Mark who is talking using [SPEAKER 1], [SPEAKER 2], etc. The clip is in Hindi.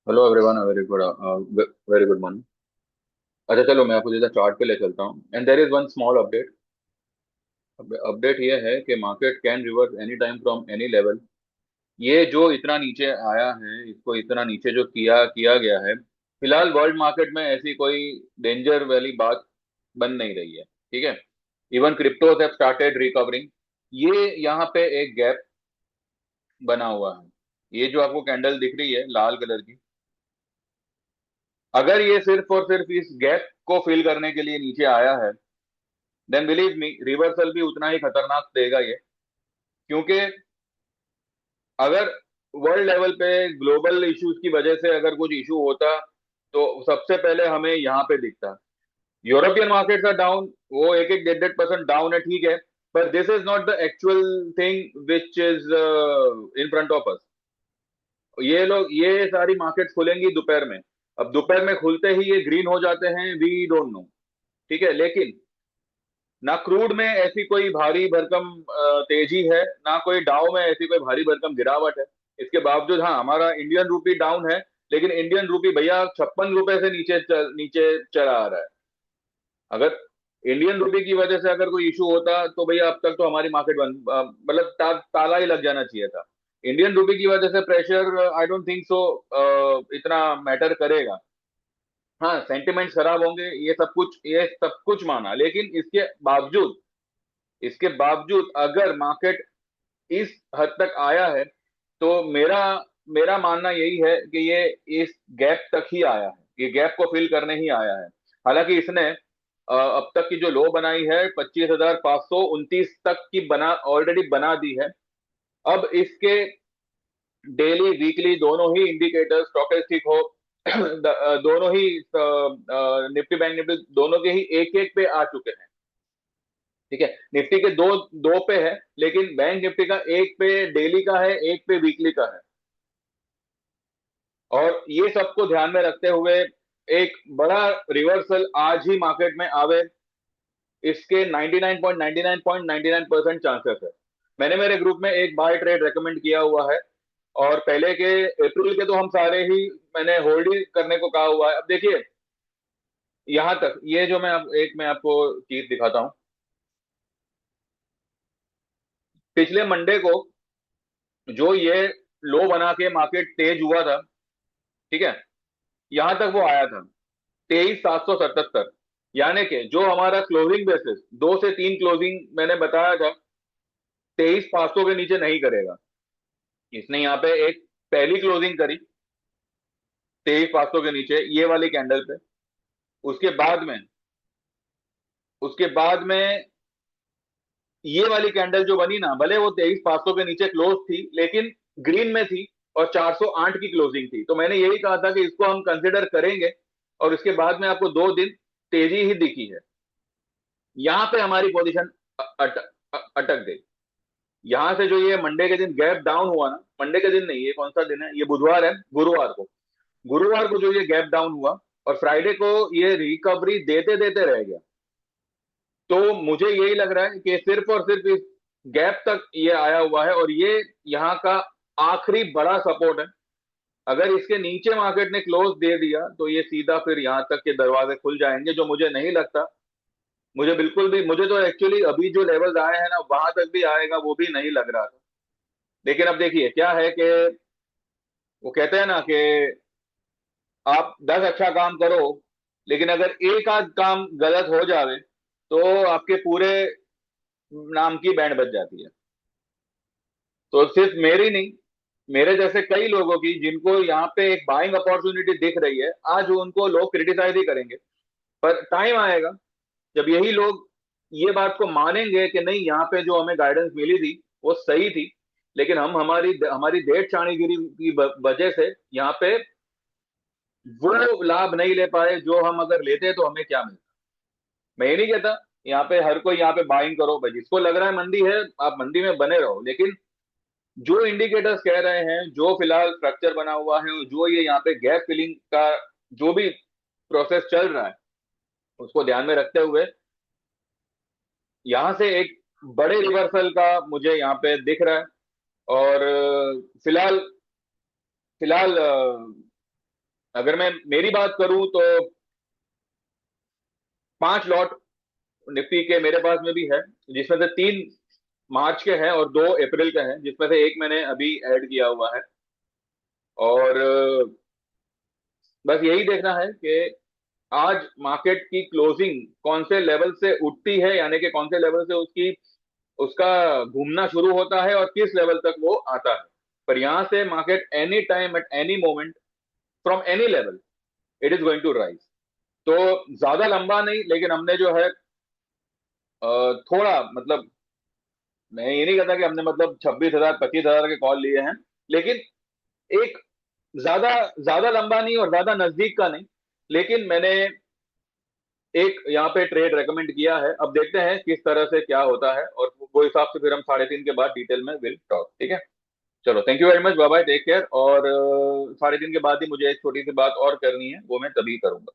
[SPEAKER 1] Hello everyone, very good morning. अच्छा चलो, मैं आपको सीधा चार्ट पे ले चलता हूँ। And there is one small update. Update ये है कि market can reverse any time from any level. ये जो इतना नीचे आया है, इसको इतना नीचे जो किया किया गया है, फिलहाल वर्ल्ड मार्केट में ऐसी कोई डेंजर वाली बात बन नहीं रही है। ठीक है। Even cryptos have started recovering. ये यहाँ पे एक गैप बना हुआ है। ये जो आपको कैंडल दिख रही है लाल कलर की, अगर ये सिर्फ और सिर्फ इस गैप को फिल करने के लिए नीचे आया है, देन बिलीव मी, रिवर्सल भी उतना ही खतरनाक देगा ये। क्योंकि अगर वर्ल्ड लेवल पे ग्लोबल इश्यूज की वजह से अगर कुछ इशू होता, तो सबसे पहले हमें यहाँ पे दिखता। यूरोपियन मार्केट्स आर डाउन, वो एक एक 1.5% डाउन है, ठीक है। पर this is not the actual thing which is in front of us. ये सारी मार्केट्स खुलेंगी दोपहर में। अब दोपहर में खुलते ही ये ग्रीन हो जाते हैं, वी डोंट नो। ठीक है। लेकिन ना क्रूड में ऐसी कोई भारी भरकम तेजी है, ना कोई डाउ में ऐसी कोई भारी भरकम गिरावट है। इसके बावजूद हाँ, हमारा इंडियन रूपी डाउन है। लेकिन इंडियन रूपी भैया 56 रुपए से नीचे चला आ रहा है। अगर इंडियन रूपी की वजह से अगर कोई इशू होता, तो भैया अब तक तो हमारी मार्केट बंद, मतलब ताला ही लग जाना चाहिए था। इंडियन रूपी की वजह से pressure, I don't think so इतना मैटर करेगा। हाँ, सेंटिमेंट्स खराब होंगे, ये सब कुछ माना, लेकिन इसके बावजूद अगर मार्केट इस हद तक आया है, तो मेरा मेरा मानना यही है कि ये इस गैप तक ही आया है। ये गैप को फिल करने ही आया है। हालांकि इसने अब तक की जो लो बनाई है 25,529 तक की ऑलरेडी बना दी है। अब इसके डेली वीकली दोनों ही इंडिकेटर्स, स्टॉकेस्टिक हो दोनों ही निफ्टी बैंक निफ्टी दोनों के ही एक एक पे आ चुके हैं। ठीक है। निफ्टी के दो दो पे है, लेकिन बैंक निफ्टी का एक पे डेली का है, एक पे वीकली का है। और ये सबको ध्यान में रखते हुए एक बड़ा रिवर्सल आज ही मार्केट में आवे, इसके 99.99% चांसेस है। मैंने मेरे ग्रुप में एक बाय ट्रेड रेकमेंड किया हुआ है। और पहले के अप्रैल के तो हम सारे ही मैंने होल्ड ही करने को कहा हुआ है। अब देखिए, यहां तक ये जो मैं आपको चीज दिखाता हूं। पिछले मंडे को जो ये लो बना के मार्केट तेज हुआ था, ठीक है, यहां तक वो आया था 23,777। यानी कि जो हमारा क्लोजिंग बेसिस 2 से 3 क्लोजिंग मैंने बताया था, 23,500 के नीचे नहीं करेगा। इसने यहाँ पे एक पहली क्लोजिंग करी 23,500 के नीचे, ये वाली कैंडल पे। उसके बाद में उसके बाद में ये वाली कैंडल जो बनी ना, भले वो 23,500 के नीचे क्लोज थी, लेकिन ग्रीन में थी और 408 की क्लोजिंग थी। तो मैंने यही कहा था कि इसको हम कंसिडर करेंगे। और इसके बाद में आपको 2 दिन तेजी ही दिखी है। यहां पे हमारी पोजीशन अटक गई। यहां से जो ये मंडे के दिन गैप डाउन हुआ ना, मंडे के दिन नहीं, ये कौन सा दिन है, ये बुधवार है, गुरुवार को जो ये गैप डाउन हुआ, और फ्राइडे को ये रिकवरी देते देते रह गया। तो मुझे यही लग रहा है कि सिर्फ और सिर्फ इस गैप तक ये आया हुआ है, और ये यहाँ का आखिरी बड़ा सपोर्ट है। अगर इसके नीचे मार्केट ने क्लोज दे दिया, तो ये सीधा फिर यहाँ तक के दरवाजे खुल जाएंगे, जो मुझे नहीं लगता। मुझे बिल्कुल भी, मुझे तो एक्चुअली अभी जो लेवल्स आए हैं ना, वहां तक भी आएगा वो भी नहीं लग रहा था। लेकिन अब देखिए क्या है कि वो कहते हैं ना कि आप 10 अच्छा काम करो, लेकिन अगर एक आध काम गलत हो जावे, तो आपके पूरे नाम की बैंड बज जाती है। तो सिर्फ मेरी नहीं, मेरे जैसे कई लोगों की, जिनको यहाँ पे एक बाइंग अपॉर्चुनिटी दिख रही है, आज उनको लोग क्रिटिसाइज ही करेंगे। पर टाइम आएगा जब यही लोग ये बात को मानेंगे कि नहीं, यहाँ पे जो हमें गाइडेंस मिली थी वो सही थी, लेकिन हम हमारी हमारी डेढ़ चाणीगिरी की वजह से यहाँ पे वो लाभ नहीं ले पाए जो हम अगर लेते तो हमें क्या मिलता। मैं ये नहीं कहता यहाँ पे हर कोई यहाँ पे बाइंग करो भाई, जिसको लग रहा है मंदी है, आप मंदी में बने रहो। लेकिन जो इंडिकेटर्स कह रहे हैं, जो फिलहाल स्ट्रक्चर बना हुआ है, जो ये यहाँ पे गैप फिलिंग का जो भी प्रोसेस चल रहा है, उसको ध्यान में रखते हुए यहाँ से एक बड़े रिवर्सल का मुझे यहाँ पे दिख रहा है। और फिलहाल फिलहाल अगर मैं मेरी बात करूं तो 5 लॉट निफ्टी के मेरे पास में भी है, जिसमें से 3 मार्च के हैं और 2 अप्रैल के हैं, जिसमें से एक मैंने अभी ऐड किया हुआ है। और बस यही देखना है कि आज मार्केट की क्लोजिंग कौन से लेवल से उठती है, यानी कि कौन से लेवल से उसकी उसका घूमना शुरू होता है और किस लेवल तक वो आता है। पर यहां से market any time at any moment from any level it is going to rise. तो ज्यादा लंबा नहीं, लेकिन हमने जो है थोड़ा मतलब, मैं ये नहीं कहता कि हमने मतलब 26,000 25,000 के कॉल लिए हैं, लेकिन एक ज्यादा ज्यादा लंबा नहीं और ज्यादा नजदीक का नहीं, लेकिन मैंने एक यहाँ पे ट्रेड रेकमेंड किया है। अब देखते हैं किस तरह से क्या होता है, और वो हिसाब से फिर हम 3:30 के बाद डिटेल में विल टॉक, ठीक है। चलो, thank you very much, bye bye, take care. और 3:30 के बाद ही मुझे एक छोटी सी बात और करनी है, वो मैं तभी करूंगा।